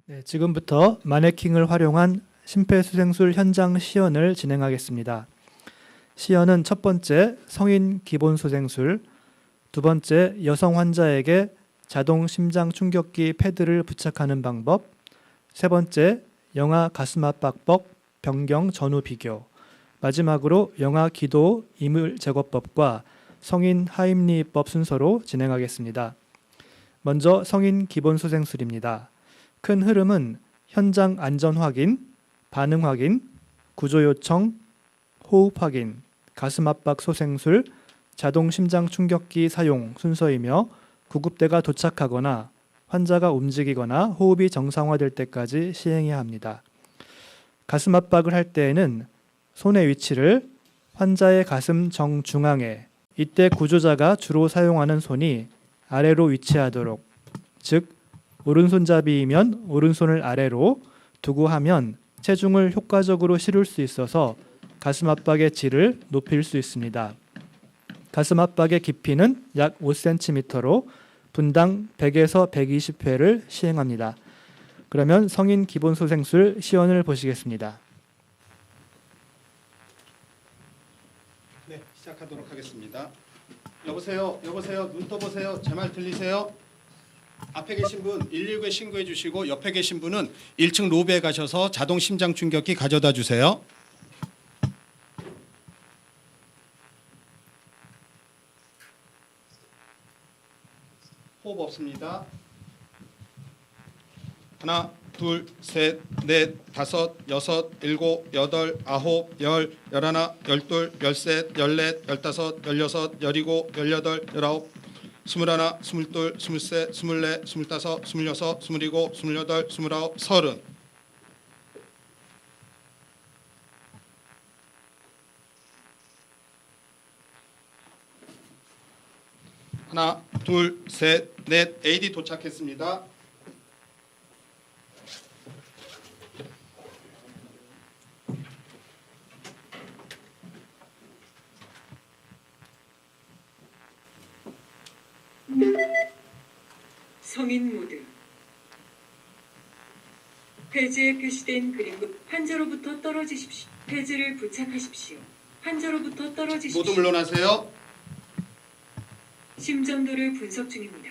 네, 지금부터 마네킹을 활용한 심폐소생술 현장 시연을 진행하겠습니다. 시연은 첫 번째 성인 기본소생술, 두 번째 여성 환자에게 자동 심장 충격기 패드를 부착하는 방법, 세 번째 영아 가슴압박법 변경 전후 비교, 마지막으로 영아 기도 이물 제거법과 성인 하임리법 순서로 진행하겠습니다. 먼저 성인 기본소생술입니다. 큰 흐름은 현장 안전 확인, 반응 확인, 구조 요청, 호흡 확인, 가슴 압박 소생술, 자동 심장 충격기 사용 순서이며 구급대가 도착하거나 환자가 움직이거나 호흡이 정상화될 때까지 시행해야 합니다. 가슴 압박을 할 때에는 손의 위치를 환자의 가슴 정중앙에, 이때 구조자가 주로 사용하는 손이 아래로 위치하도록, 즉 오른손잡이이면 오른손을 아래로 두고 하면 체중을 효과적으로 실을 수 있어서 가슴 압박의 질을 높일 수 있습니다. 가슴 압박의 깊이는 약 5cm로 분당 100에서 120회를 시행합니다. 그러면 성인 기본소생술 시연을 보시겠습니다. 네, 시작하도록 하겠습니다. 여보세요, 눈 떠보세요. 제 말 들리세요? 앞에 계신 분 119에 신고해 주시고 옆에 계신 분은 1층 로비에 가셔서 자동 심장 충격기 가져다 주세요. 호흡 없습니다. 하나, 둘, 셋, 넷, 다섯, 여섯, 일곱, 여덟, 아홉, 열, 열하나, 열둘, 열셋, 열넷, 열다섯, 열여섯, 열일곱, 열여덟, 열아홉, 스물하나, 스물둘, 스물셋, 스물넷, 스물다섯, 스물여섯, 스물일곱, 스물여덟, 스물아홉, 서른. 하나, 둘, 셋, 넷, AD 도착했습니다. 성인 모드. 페이지에 표시된 그림으로 환자로부터 떨어지십시오. 페이지를 부착하십시오. 환자로부터 떨어지십시오. 모두 물러나세요. 심전도를 분석 중입니다.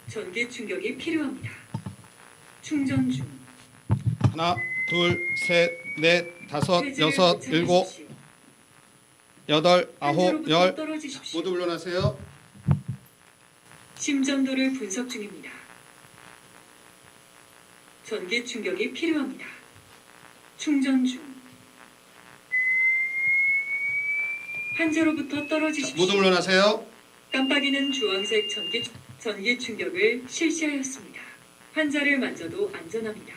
전기 충격이 필요합니다. 충전 중. 하나, 둘, 셋, 넷, 다섯, 페이지를 여섯, 부착하십시오. 일곱, 여덟, 아홉, 환자로부터 열. 떨어지십시오. 모두 물러나세요. 심전도를 분석 중입니다. 전기 충격이 필요합니다. 충전 중. 환자로부터 떨어지십시오. 모두 물러나세요. 깜빡이는 주황색 전기 충격을 실시하였습니다. 환자를 만져도 안전합니다.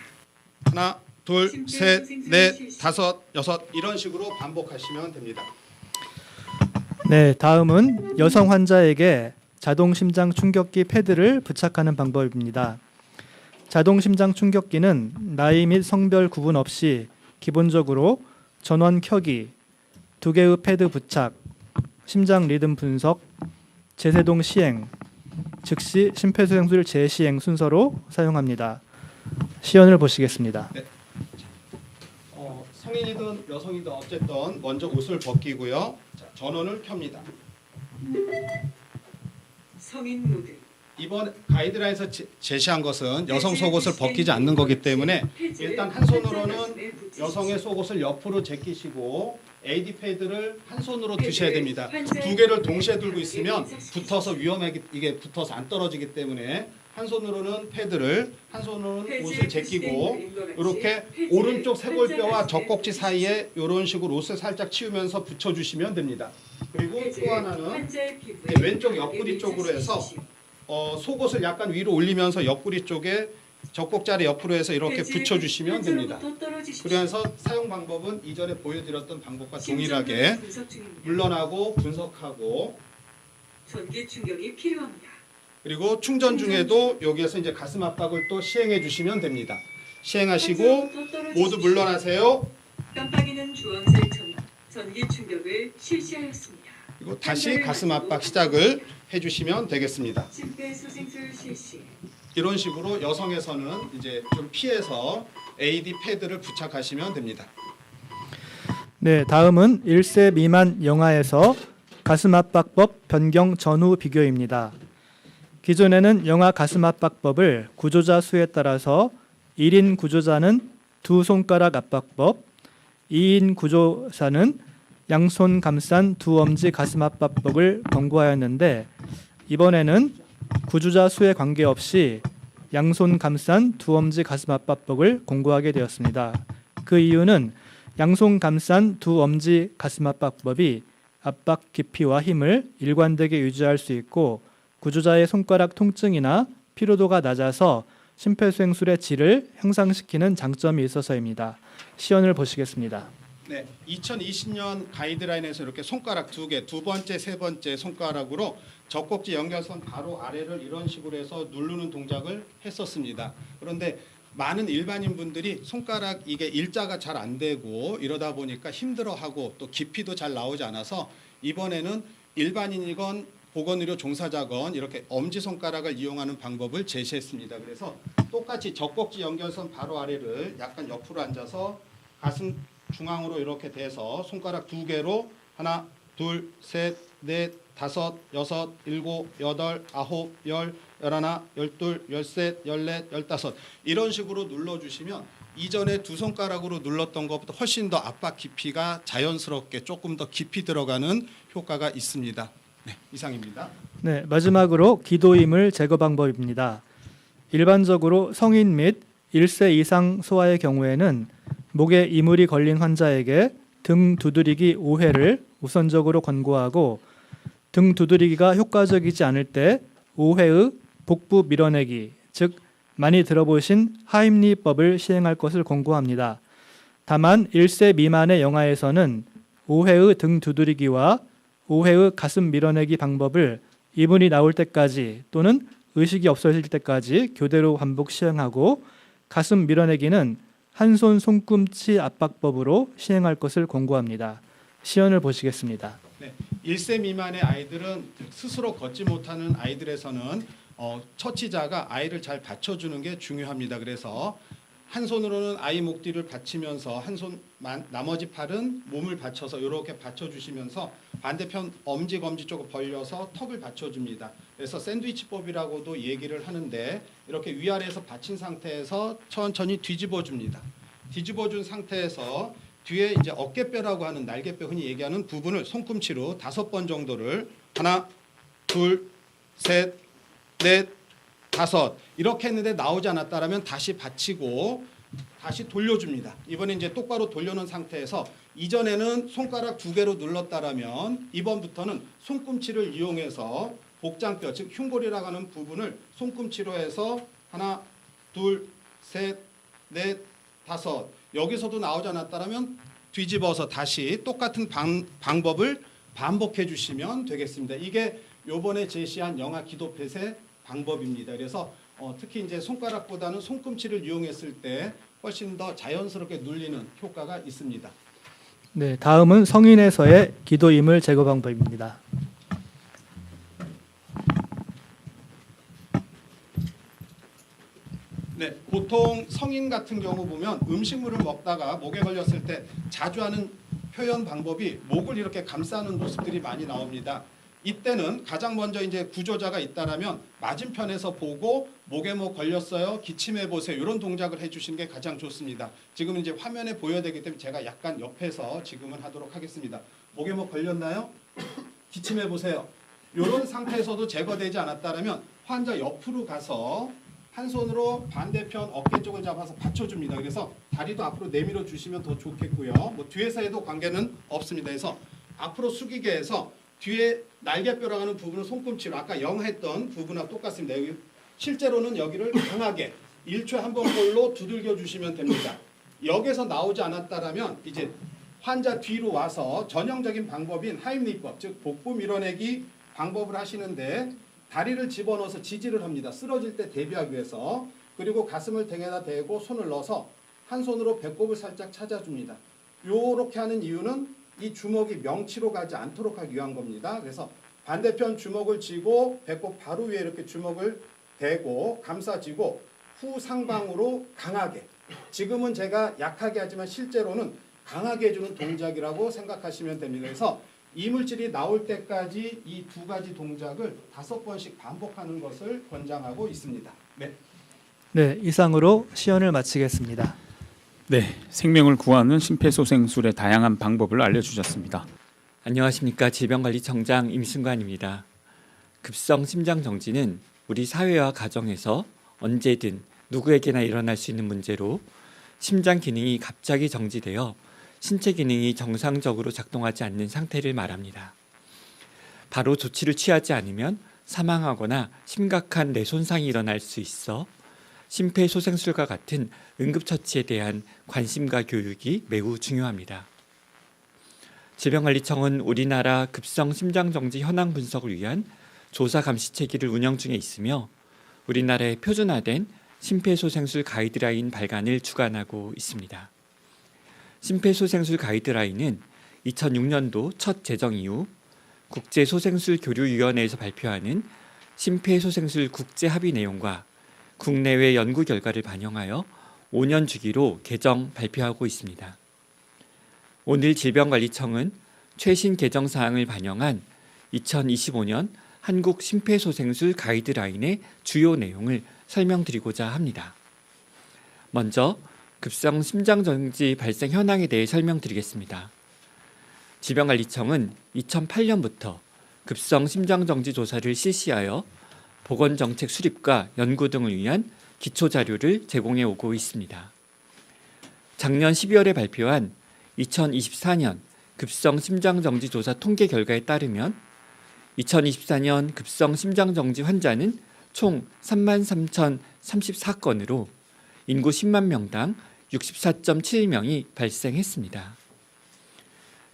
하나, 둘, 셋, 넷, 다섯, 여섯 이런 식으로 반복하시면 됩니다. 네, 다음은 여성 환자에게 자동 심장 충격기 패드를 부착하는 방법입니다. 자동 심장 충격기는 나이 및 성별 구분 없이 기본적으로 전원 켜기, 2개의 패드 부착, 심장 리듬 분석, 재세동 시행, 즉시 심폐소생술 재시행 순서로 사용합니다. 시연을 보시겠습니다. 네. 성인이든 여성이든 어쨌든 먼저 옷을 벗기고요. 자, 전원을 켭니다. 성인 모드. 이번 가이드라인에서 제시한 것은 여성 속옷을 벗기지 않는 거기 때문에 일단 한 손으로는 여성의 속옷을 옆으로 제끼시고 AD 패드를 한 손으로 드셔야 됩니다. 두 개를 동시에 들고 있으면 붙어서 이게 붙어서 안 떨어지기 때문에 한 손으로는 패드를, 한 손으로는 옷을 제끼고 이렇게 오른쪽 쇄골뼈와 젖꼭지 사이에 이런 식으로 옷을 살짝 치우면서 붙여주시면 됩니다. 그리고 또 하나는 왼쪽 옆구리 쪽으로 해서 속옷을 약간 위로 올리면서 옆구리 쪽에 젖꼭지 아래 옆으로 해서 이렇게 붙여주시면 됩니다. 그래서 사용 방법은 이전에 보여드렸던 방법과 동일하게 물러나고 분석하고 전기 충격이 필요합니다. 그리고 충전 중에도 여기에서 이제 가슴 압박을 또 시행해 주시면 됩니다. 시행하시고 모두 물러나세요. 깜빡이는 주황색 전기 충격을 실시하였습니다. 그리고 다시 가슴 압박 시작을 해주시면 되겠습니다. 심폐소생술 실시. 이런 식으로 여성에서는 이제 좀 피해서 AD 패드를 부착하시면 됩니다. 네, 다음은 1세 미만 영아에서 가슴 압박법 변경 전후 비교입니다. 기존에는 영아 가슴 압박법을 구조자 수에 따라서 1인 구조자는 두 손가락 압박법, 2인 구조자는 양손 감싼 두 엄지 가슴 압박법을 권고하였는데 이번에는 구조자 수에 관계없이 양손 감싼 두 엄지 가슴 압박법을 권고하게 되었습니다. 그 이유는 양손 감싼 두 엄지 가슴 압박법이 압박 깊이와 힘을 일관되게 유지할 수 있고 구조자의 손가락 통증이나 피로도가 낮아서 심폐소생술의 질을 향상시키는 장점이 있어서입니다. 시연을 보시겠습니다. 네, 2020년 가이드라인에서 이렇게 손가락 두 개, 두 번째, 세 번째 손가락으로 젖꼭지 연결선 바로 아래를 이런 식으로 해서 누르는 동작을 했었습니다. 그런데 많은 일반인 분들이 손가락 이게 일자가 잘 안 되고 이러다 보니까 힘들어하고 또 깊이도 잘 나오지 않아서 이번에는 일반인이건 보건의료 종사자건 이렇게 엄지손가락을 이용하는 방법을 제시했습니다. 그래서 똑같이 젖꼭지 연결선 바로 아래를 약간 옆으로 앉아서 가슴 중앙으로 이렇게 대서 손가락 두 개로 하나, 둘, 셋, 넷, 다섯, 여섯, 일곱, 여덟, 아홉, 열, 열하나, 열둘, 열셋, 열넷, 열다섯 이런 식으로 눌러주시면 이전에 두 손가락으로 눌렀던 것보다 훨씬 더 압박 깊이가 자연스럽게 조금 더 깊이 들어가는 효과가 있습니다. 네, 이상입니다. 네, 마지막으로 기도임을 제거 방법입니다. 일반적으로 성인 및 1세 이상 소아의 경우에는 목에 이물이 걸린 환자에게 등 두드리기 5회를 우선적으로 권고하고 등 두드리기가 효과적이지 않을 때 5회의 복부 밀어내기, 즉 많이 들어보신 하임리법을 시행할 것을 권고합니다. 다만 1세 미만의 영아에서는 5회의 등 두드리기와 5회의 가슴 밀어내기 방법을 이물이 나올 때까지 또는 의식이 없어질 때까지 교대로 반복 시행하고 가슴 밀어내기는 한 손 손꿈치 압박법으로 시행할 것을 권고합니다. 시연을 보시겠습니다. 네, 1세 미만의 아이들은 스스로 걷지 못하는 아이들에서는 처치자가 아이를 잘 받쳐주는 게 중요합니다. 그래서 한 손으로는 아이 목 뒤를 받치면서 한 손만 나머지 팔은 몸을 받쳐서 이렇게 받쳐주시면서 반대편 엄지 검지 쪽을 벌려서 턱을 받쳐줍니다. 그래서 샌드위치법이라고도 얘기를 하는데 이렇게 위아래에서 받친 상태에서 천천히 뒤집어 줍니다. 뒤집어 준 상태에서 뒤에 이제 어깨뼈라고 하는 날개뼈 흔히 얘기하는 부분을 손꿈치로 5번 정도를 하나, 둘, 셋, 넷, 다섯 이렇게 했는데 나오지 않았다라면 다시 받치고 다시 돌려줍니다. 이번에 이제 똑바로 돌려놓은 상태에서 이전에는 손가락 두 개로 눌렀다라면 이번부터는 손꿈치를 이용해서 복장뼈 즉 흉골이라고 하는 부분을 손꿈치로 해서 하나, 둘, 셋, 넷, 다섯 여기서도 나오지 않았다라면 뒤집어서 다시 똑같은 방법을 반복해 주시면 되겠습니다. 이게 요번에 제시한 영아 기도펫의 방법입니다. 그래서 특히 이제 손가락보다는 손꿈치를 이용했을 때 훨씬 더 자연스럽게 눌리는 효과가 있습니다. 네, 다음은 성인에서의 기도임을 제거 방법입니다. 네, 보통 성인 같은 경우 보면 음식물을 먹다가 목에 걸렸을 때 자주 하는 표현 방법이 목을 이렇게 감싸는 모습들이 많이 나옵니다. 이때는 가장 먼저 이제 구조자가 있다라면 맞은편에서 보고 목에 뭐 걸렸어요, 기침해 보세요 이런 동작을 해주시는 게 가장 좋습니다. 지금 이제 화면에 보여야 되기 때문에 제가 약간 옆에서 지금은 하도록 하겠습니다. 목에 뭐 걸렸나요? 기침해 보세요. 이런 상태에서도 제거되지 않았다라면 환자 옆으로 가서 한 손으로 반대편 어깨 쪽을 잡아서 받쳐줍니다. 그래서 다리도 앞으로 내밀어 주시면 더 좋겠고요. 뭐 뒤에서 해도 관계는 없습니다. 그래서 앞으로 숙이게 해서 뒤에 날개뼈라고 하는 부분은 손꿈치로 아까 했던 부분하고 똑같습니다. 여기 실제로는 여기를 강하게 1초에 한 번꼴로 두들겨 주시면 됩니다. 여기서 나오지 않았다라면 이제 환자 뒤로 와서 전형적인 방법인 하임리법 즉 복부 밀어내기 방법을 하시는데 다리를 집어넣어서 지지를 합니다. 쓰러질 때 대비하기 위해서. 그리고 가슴을 등에다 대고 손을 넣어서 한 손으로 배꼽을 살짝 찾아줍니다. 요렇게 하는 이유는 이 주먹이 명치로 가지 않도록 하기 위한 겁니다. 그래서 반대편 주먹을 쥐고 배꼽 바로 위에 이렇게 주먹을 대고 감싸지고 후상방으로 강하게, 지금은 제가 약하게 하지만 실제로는 강하게 해주는 동작이라고 생각하시면 됩니다. 그래서 이물질이 나올 때까지 이 두 가지 동작을 5번씩 반복하는 것을 권장하고 있습니다. 네. 네, 이상으로 시연을 마치겠습니다. 네, 생명을 구하는 심폐소생술의 다양한 방법을 알려주셨습니다. 안녕하십니까. 질병관리청장 임승관입니다. 급성 심장정지는 우리 사회와 가정에서 언제든 누구에게나 일어날 수 있는 문제로 심장 기능이 갑자기 정지되어 신체 기능이 정상적으로 작동하지 않는 상태를 말합니다. 바로 조치를 취하지 않으면 사망하거나 심각한 뇌 손상이 일어날 수 있어 심폐소생술과 같은 응급처치에 대한 관심과 교육이 매우 중요합니다. 질병관리청은 우리나라 급성 심장정지 현황 분석을 위한 조사 감시 체계를 운영 중에 있으며 우리나라의 표준화된 심폐소생술 가이드라인 발간을 주관하고 있습니다. 심폐소생술 가이드라인은 2006년도 첫 제정 이후 국제소생술 교류위원회에서 발표하는 심폐소생술 국제합의 내용과 국내외 연구 결과를 반영하여 5년 주기로 개정 발표하고 있습니다. 오늘 질병관리청은 최신 개정 사항을 반영한 2025년 한국 심폐소생술 가이드라인의 주요 내용을 설명드리고자 합니다. 먼저 급성 심장정지 발생 현황에 대해 설명드리겠습니다. 질병관리청은 2008년부터 급성 심장정지 조사를 실시하여 보건정책 수립과 연구 등을 위한 기초자료를 제공해 오고 있습니다. 작년 12월에 발표한 2024년 급성 심장정지 조사 통계 결과에 따르면 2024년 급성 심장정지 환자는 총 33,034건으로 인구 10만 명당 64.7명이 발생했습니다.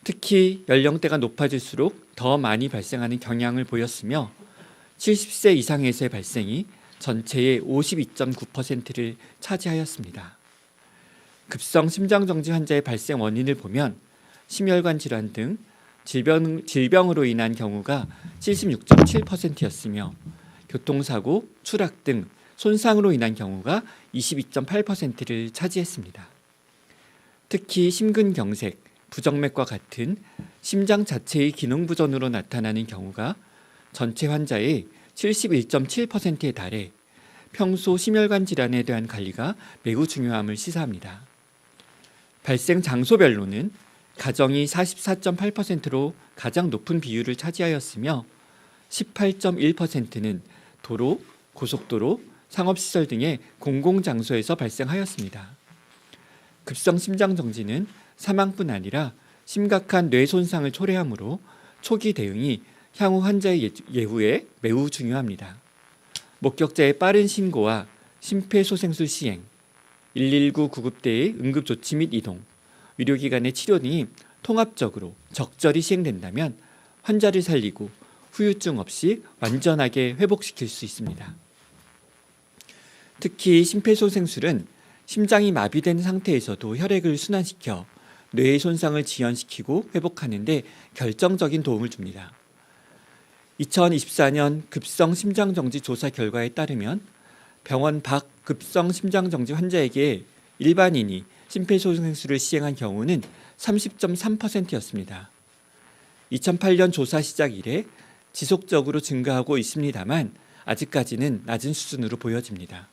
특히 연령대가 높아질수록 더 많이 발생하는 경향을 보였으며 70세 이상에서의 발생이 전체의 52.9%를 차지하였습니다. 급성 심장정지 환자의 발생 원인을 보면 심혈관 질환 등 질병으로 인한 경우가 76.7%였으며 교통사고, 추락 등 손상으로 인한 경우가 22.8%를 차지했습니다. 특히 심근경색, 부정맥과 같은 심장 자체의 기능 부전으로 나타나는 경우가 전체 환자의 71.7%에 달해 평소 심혈관 질환에 대한 관리가 매우 중요함을 시사합니다. 발생 장소별로는 가정이 44.8%로 가장 높은 비율을 차지하였으며 18.1%는 도로, 고속도로, 상업시설 등의 공공장소에서 발생하였습니다. 급성 심장정지는 사망뿐 아니라 심각한 뇌 손상을 초래하므로 초기 대응이 향후 환자의 예후에 매우 중요합니다. 목격자의 빠른 신고와 심폐소생술 시행, 119 구급대의 응급조치 및 이동, 의료기관의 치료 등이 통합적으로 적절히 시행된다면 환자를 살리고 후유증 없이 완전하게 회복시킬 수 있습니다. 특히 심폐소생술은 심장이 마비된 상태에서도 혈액을 순환시켜 뇌의 손상을 지연시키고 회복하는 데 결정적인 도움을 줍니다. 2024년 급성 심장정지 조사 결과에 따르면 병원 밖 급성 심장정지 환자에게 일반인이 심폐소생술을 시행한 경우는 30.3%였습니다. 2008년 조사 시작 이래 지속적으로 증가하고 있습니다만 아직까지는 낮은 수준으로 보여집니다.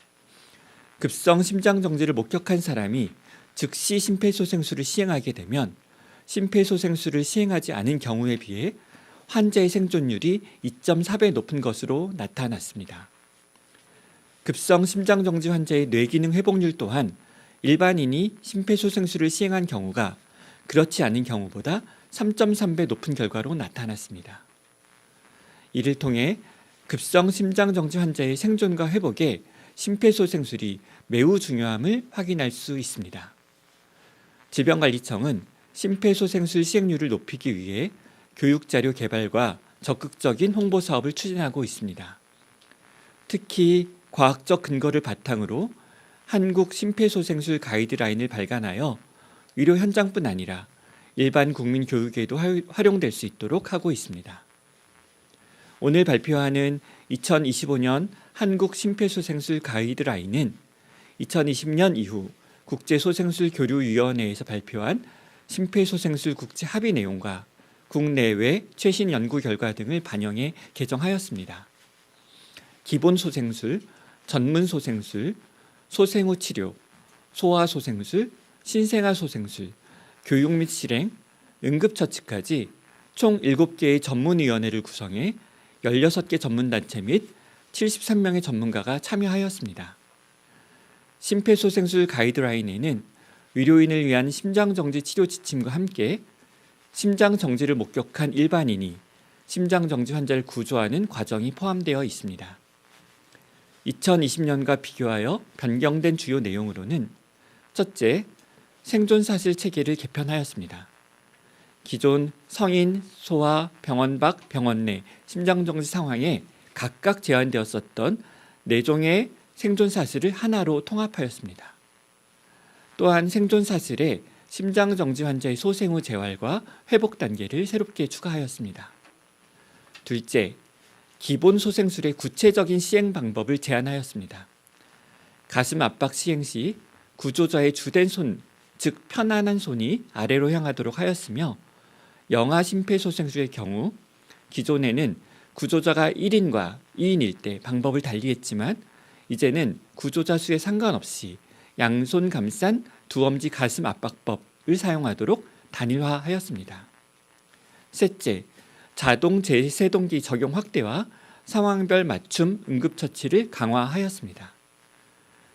급성 심장정지를 목격한 사람이 즉시 심폐소생술을 시행하게 되면 심폐소생술을 시행하지 않은 경우에 비해 환자의 생존율이 2.4배 높은 것으로 나타났습니다. 급성 심장정지 환자의 뇌기능 회복률 또한 일반인이 심폐소생술을 시행한 경우가 그렇지 않은 경우보다 3.3배 높은 결과로 나타났습니다. 이를 통해 급성 심장정지 환자의 생존과 회복에 심폐소생술이 매우 중요함을 확인할 수 있습니다. 질병관리청은 심폐소생술 시행률을 높이기 위해 교육자료 개발과 적극적인 홍보 사업을 추진하고 있습니다. 특히 과학적 근거를 바탕으로 한국 심폐소생술 가이드라인을 발간하여 의료 현장뿐 아니라 일반 국민 교육에도 활용될 수 있도록 하고 있습니다. 오늘 발표하는 2025년 한국 심폐소생술 가이드라인은 2020년 이후 국제소생술교류위원회에서 발표한 심폐소생술 국제 합의 내용과 국내외 최신 연구 결과 등을 반영해 개정하였습니다. 기본소생술, 전문소생술, 소생 후 치료, 소아소생술, 신생아소생술, 교육 및 실행, 응급처치까지 총 7개의 전문위원회를 구성해 16개 전문단체 및 73명의 전문가가 참여하였습니다. 심폐소생술 가이드라인에는 의료인을 위한 심장정지 치료 지침과 함께 심장정지를 목격한 일반인이 심장정지 환자를 구조하는 과정이 포함되어 있습니다. 2020년과 비교하여 변경된 주요 내용으로는 첫째, 생존사실 체계를 개편하였습니다. 기존 성인, 소아, 병원 밖, 병원 내 심장정지 상황에 각각 제한되었었던 4종의 생존사실을 하나로 통합하였습니다. 또한 생존사실에 심장정지 환자의 소생 후 재활과 회복 단계를 새롭게 추가하였습니다. 둘째, 기본 소생술의 구체적인 시행 방법을 제안하였습니다. 가슴 압박 시행 시 구조자의 주된 손, 즉 편안한 손이 아래로 향하도록 하였으며 영아 심폐소생술의 경우 기존에는 구조자가 1인과 2인일 때 방법을 달리했지만 이제는 구조자 수에 상관없이 양손 감싼 두엄지 가슴 압박법을 사용하도록 단일화하였습니다. 셋째, 자동 제세동기 적용 확대와 상황별 맞춤 응급처치를 강화하였습니다.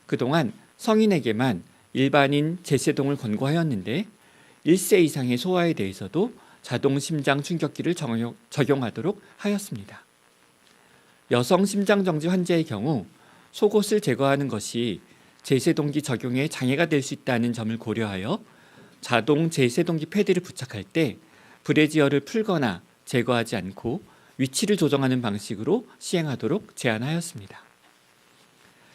그동안 성인에게만 일반인 제세동을 권고하였는데 1세 이상의 소아에 대해서도 자동 심장 충격기를 적용하도록 하였습니다. 여성 심장정지 환자의 경우 속옷을 제거하는 것이 제세동기 적용에 장애가 될 수 있다는 점을 고려하여 자동 제세동기 패드를 부착할 때 브래지어를 풀거나 제거하지 않고 위치를 조정하는 방식으로 시행하도록 제안하였습니다.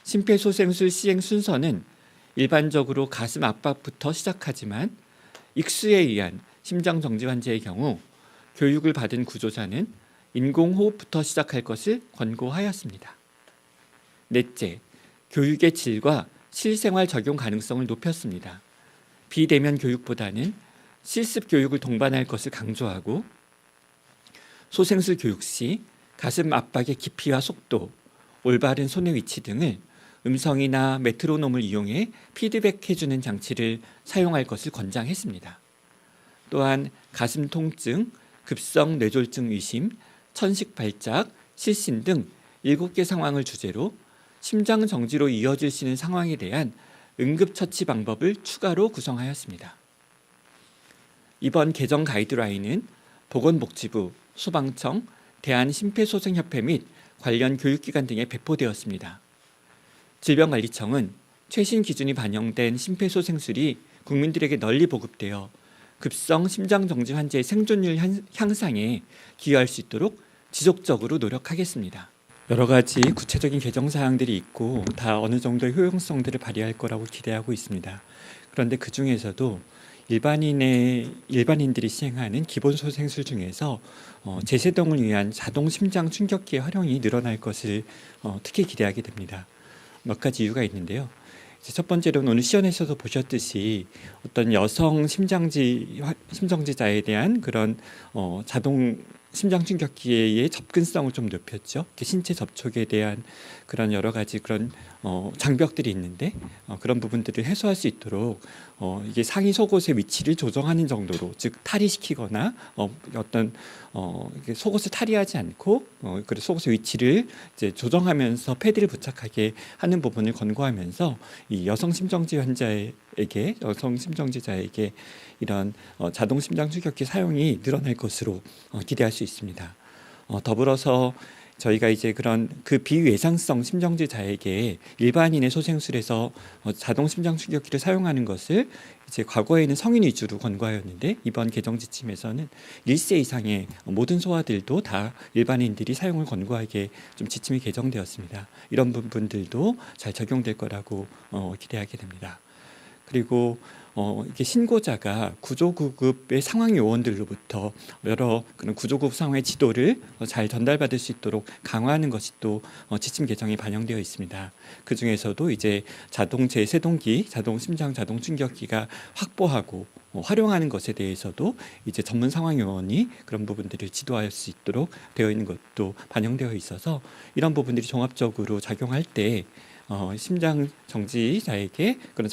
심폐소생술 시행 순서는 일반적으로 가슴 압박부터 시작하지만 익수에 의한 심장정지 환자의 경우 교육을 받은 구조자는 인공호흡부터 시작할 것을 권고하였습니다. 넷째, 교육의 질과 실생활 적용 가능성을 높였습니다. 비대면 교육보다는 실습 교육을 동반할 것을 강조하고 소생술 교육 시 가슴 압박의 깊이와 속도, 올바른 손의 위치 등을 음성이나 메트로놈을 이용해 피드백해주는 장치를 사용할 것을 권장했습니다. 또한 가슴 통증, 급성 뇌졸중 의심, 천식 발작, 실신 등 7개 상황을 주제로 심장 정지로 이어질 수 있는 상황에 대한 응급처치 방법을 추가로 구성하였습니다. 이번 개정 가이드라인은 보건복지부, 소방청, 대한심폐소생협회 및 관련 교육기관 등에 배포되었습니다. 질병관리청은 최신 기준이 반영된 심폐소생술이 국민들에게 널리 보급되어 급성 심장정지 환자의 생존율 향상에 기여할 수 있도록 지속적으로 노력하겠습니다. 여러 가지 구체적인 개정 사항들이 있고 다 어느 정도의 효용성들을 발휘할 거라고 기대하고 있습니다. 그런데 그 중에서도 일반인들이 시행하는 기본소생술 중에서 제세동을 위한 자동 심장 충격기의 활용이 늘어날 것을 특히 기대하게 됩니다. 몇 가지 이유가 있는데요. 첫 번째로는 오늘 시연에서도 보셨듯이 어떤 여성 심정지자에 대한 그런 자동 심장 충격기의 접근성을 좀 높였죠. 신체 접촉에 대한 그런 여러 가지 그런 장벽들이 있는데 그런 부분들을 해소할 수 있도록 이게 상의 속옷의 위치를 조정하는 정도로, 즉 탈의시키거나 어떤 속옷을 탈의하지 않고 그 속옷의 위치를 이제 조정하면서 패드를 부착하게 하는 부분을 권고하면서 이 여성 심정지자에게 이런 자동 심장 충격기 사용이 늘어날 것으로 기대할 수 있습니다. 더불어서 저희가 이제 그런 그 비외상성 심정지자에게 일반인의 소생술에서 자동 심장 충격기를 사용하는 것을 이제 과거에는 성인 위주로 권고하였는데 이번 개정 지침에서는 1세 이상의 모든 소아들도 다 일반인들이 사용을 권고하게 좀 지침이 개정되었습니다. 이런 부분들도 잘 적용될 거라고 기대하게 됩니다. 그리고 이게 신고자가 구조구급의 상황 요원들로부터 여러 그런 구조구급 상황의 지도를 잘 전달받을 수 있도록 강화하는 것이 또 지침 개정에 반영되어 있습니다. 그 중에서도 이제 자동 제세동기, 자동 심장, 자동 충격기가 확보하고 활용하는 것에 대해서도 이제 전문 상황 요원이 그런 부분들을 지도할 수 있도록 되어 있는 것도 반영되어 있어서 이런 부분들이 종합적으로 작용할 때 심장 정지자에게 그런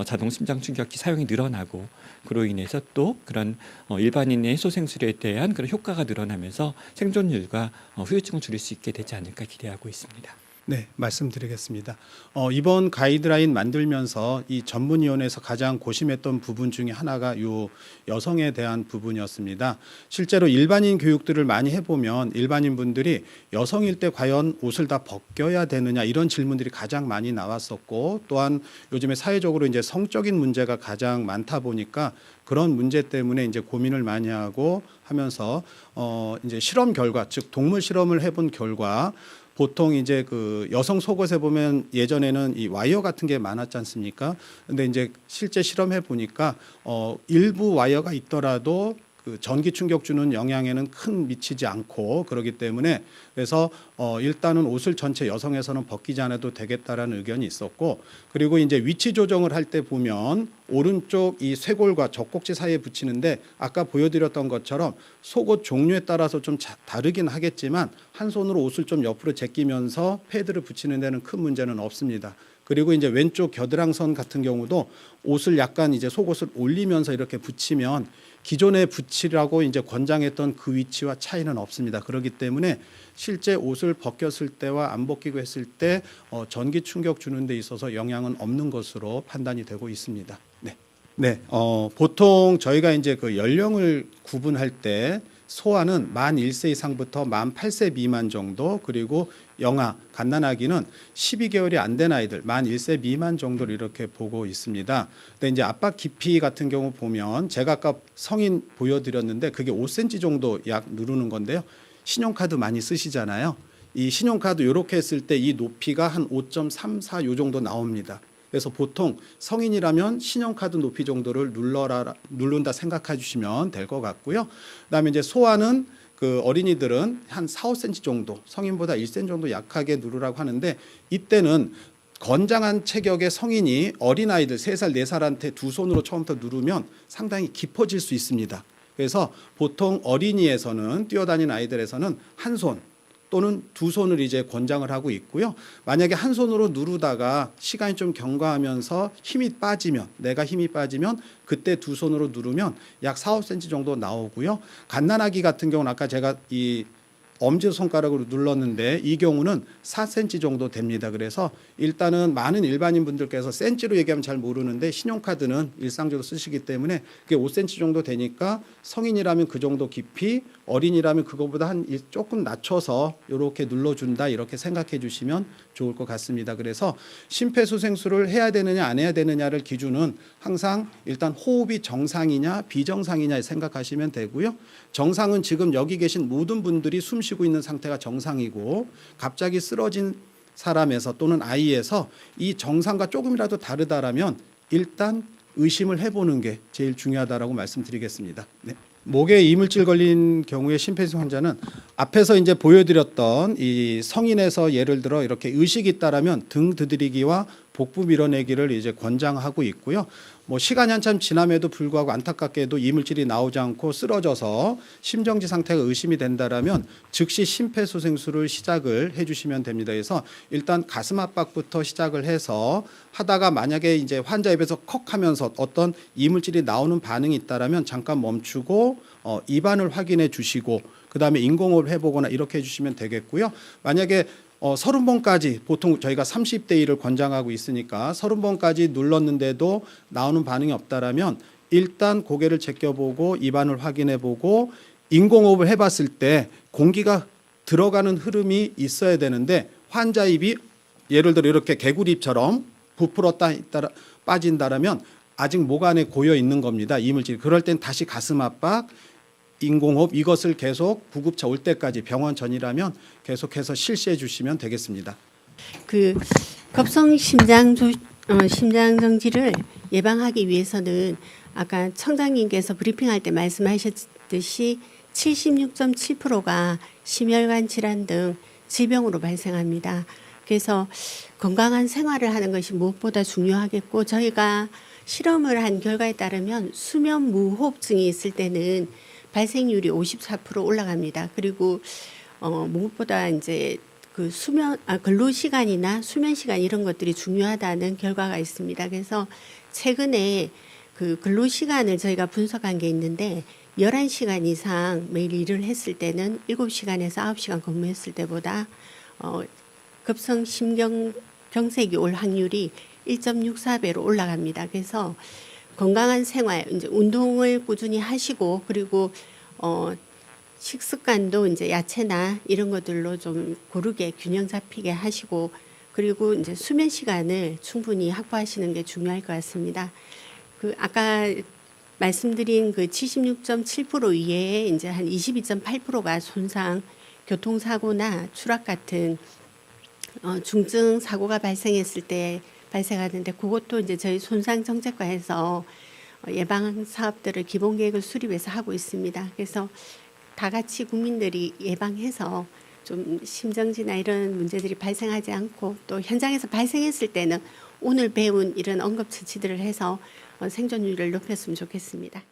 자동 심장 충격기 사용이 늘어나고 그로 인해서 또 그런 일반인의 소생술에 대한 그런 효과가 늘어나면서 생존율과 후유증을 줄일 수 있게 되지 않을까 기대하고 있습니다. 네, 말씀드리겠습니다. 이번 가이드라인 만들면서 이 전문위원회에서 가장 고심했던 부분 중에 하나가 요 여성에 대한 부분이었습니다. 실제로 일반인 교육들을 많이 해보면 일반인 분들이 여성일 때 과연 옷을 다 벗겨야 되느냐 이런 질문들이 가장 많이 나왔었고 또한 요즘에 사회적으로 이제 성적인 문제가 가장 많다 보니까 그런 문제 때문에 이제 고민을 많이 하고 하면서 이제 실험 결과 즉 동물 실험을 해본 결과 보통 이제 그 여성 속옷에 보면 예전에는 이 와이어 같은 게 많았지 않습니까? 근데 이제 실제 실험해 보니까 일부 와이어가 있더라도 그 전기 충격 주는 영향에는 큰 미치지 않고 그러기 때문에 그래서 일단은 옷을 전체 여성에서는 벗기지 않아도 되겠다라는 의견이 있었고 그리고 이제 위치 조정을 할 때 보면 오른쪽 이 쇄골과 젖꼭지 사이에 붙이는데 아까 보여드렸던 것처럼 속옷 종류에 따라서 좀 다르긴 하겠지만 한 손으로 옷을 좀 옆으로 제끼면서 패드를 붙이는 데는 큰 문제는 없습니다. 그리고 이제 왼쪽 겨드랑선 같은 경우도 옷을 약간 이제 속옷을 올리면서 이렇게 붙이면 기존에 붙이라고 이제 권장했던 그 위치와 차이는 없습니다. 그렇기 때문에 실제 옷을 벗겼을 때와 안 벗기고 했을 때 전기 충격 주는 데 있어서 영향은 없는 것으로 판단이 되고 있습니다. 네, 보통 저희가 이제 그 연령을 구분할 때 소아는 만 1세 이상부터 만 8세 미만 정도 그리고 영아, 갓난아기는 12개월이 안 된 아이들 만 1세 미만 정도를 이렇게 보고 있습니다. 근데 이제 압박 깊이 같은 경우 보면 제가 아까 성인 보여드렸는데 그게 5cm 정도 약 누르는 건데요. 신용카드 많이 쓰시잖아요. 이 신용카드 이렇게 했을 때 이 높이가 한 5.34 요 정도 나옵니다. 그래서 보통 성인이라면 신용카드 높이 정도를 누른다 생각해 주시면 될 것 같고요. 그다음에 이제 소아는 그 어린이들은 한 4, 5cm 정도 성인보다 1cm 정도 약하게 누르라고 하는데 이때는 건장한 체격의 성인이 어린아이들 3살, 4살한테 두 손으로 처음부터 누르면 상당히 깊어질 수 있습니다. 그래서 보통 어린이에서는 뛰어다니는 아이들에서는 한 손 또는 두 손을 이제 권장을 하고 있고요. 만약에 한 손으로 누르다가 시간이 좀 경과하면서 내가 힘이 빠지면 그때 두 손으로 누르면 약 4, 5cm 정도 나오고요. 갓난아기 같은 경우는 아까 제가 이 엄지손가락으로 눌렀는데 이 경우는 4cm 정도 됩니다. 그래서 일단은 많은 일반인 분들께서 센치로 얘기하면 잘 모르는데 신용카드는 일상적으로 쓰시기 때문에 그게 5cm 정도 되니까 성인이라면 그 정도 깊이 어린이라면 그거보다 한 조금 낮춰서 이렇게 눌러준다 이렇게 생각해 주시면 좋을 것 같습니다. 그래서 심폐소생술을 해야 되느냐 안 해야 되느냐를 기준은 항상 일단 호흡이 정상이냐 비정상이냐 생각하시면 되고요. 정상은 지금 여기 계신 모든 분들이 숨 쉬고 있는 상태가 정상이고 갑자기 쓰러진 사람에서 또는 아이에서 이 정상과 조금이라도 다르다라면 일단 의심을 해보는 게 제일 중요하다라고 말씀드리겠습니다. 네. 목에 이물질 걸린 경우에 심폐소생 환자는 앞에서 이제 보여드렸던 이 성인에서 예를 들어 이렇게 의식이 있다라면 등 두드리기와 복부 밀어내기를 이제 권장하고 있고요. 뭐 시간이 한참 지남에도 불구하고 안타깝게도 이물질이 나오지 않고 쓰러져서 심정지 상태가 의심이 된다라면 즉시 심폐소생술을 시작을 해주시면 됩니다. 그래서 일단 가슴 압박부터 시작을 해서 하다가 만약에 이제 환자 입에서 컥 하면서 어떤 이물질이 나오는 반응이 있다라면 잠깐 멈추고 입안을 확인해 주시고 그다음에 인공호흡을 해보거나 이렇게 해주시면 되겠고요. 만약에 30번까지 보통 저희가 30대 1을 권장하고 있으니까 30번까지 눌렀는데도 나오는 반응이 없다라면 일단 고개를 제껴보고 입안을 확인해보고 인공호흡을 해봤을 때 공기가 들어가는 흐름이 있어야 되는데 환자 입이 예를 들어 이렇게 개구리입처럼 부풀었다 빠진다라면 아직 목 안에 고여 있는 겁니다. 이물질. 그럴 땐 다시 가슴 압박 인공호흡 이것을 계속 구급차 올 때까지 병원 전이라면 계속해서 실시해 주시면 되겠습니다. 그 급성 심장 정지를 예방하기 위해서는 아까 청장님께서 브리핑할 때 말씀하셨듯이 76.7%가 심혈관 질환 등 질병으로 발생합니다. 그래서 건강한 생활을 하는 것이 무엇보다 중요하겠고, 저희가 실험을 한 결과에 따르면 수면 무호흡증이 있을 때는 발생률이 54% 올라갑니다. 그리고 무엇보다 이제 그 근로 시간이나 수면 시간 이런 것들이 중요하다는 결과가 있습니다. 그래서 최근에 그 근로 시간을 저희가 분석한 게 있는데 11시간 이상 매일 일을 했을 때는 7시간에서 9시간 근무했을 때보다 급성 심경색이 올 확률이 1.64배로 올라갑니다. 그래서 건강한 생활, 이제 운동을 꾸준히 하시고, 그리고 식습관도 이제 야채나 이런 것들로 좀 고르게 균형 잡히게 하시고, 그리고 이제 수면 시간을 충분히 확보하시는 게 중요할 것 같습니다. 그 아까 말씀드린 그 76.7% 이외에 이제 한 22.8%가 손상, 교통사고나 추락 같은 중증 사고가 발생했을 때 발생하는데, 그것도 이제 저희 손상정책과에서 예방 사업들을 기본 계획을 수립해서 하고 있습니다. 그래서 다 같이 국민들이 예방해서 좀 심정지나 이런 문제들이 발생하지 않고, 또 현장에서 발생했을 때는 오늘 배운 이런 응급처치들을 해서 생존율을 높였으면 좋겠습니다.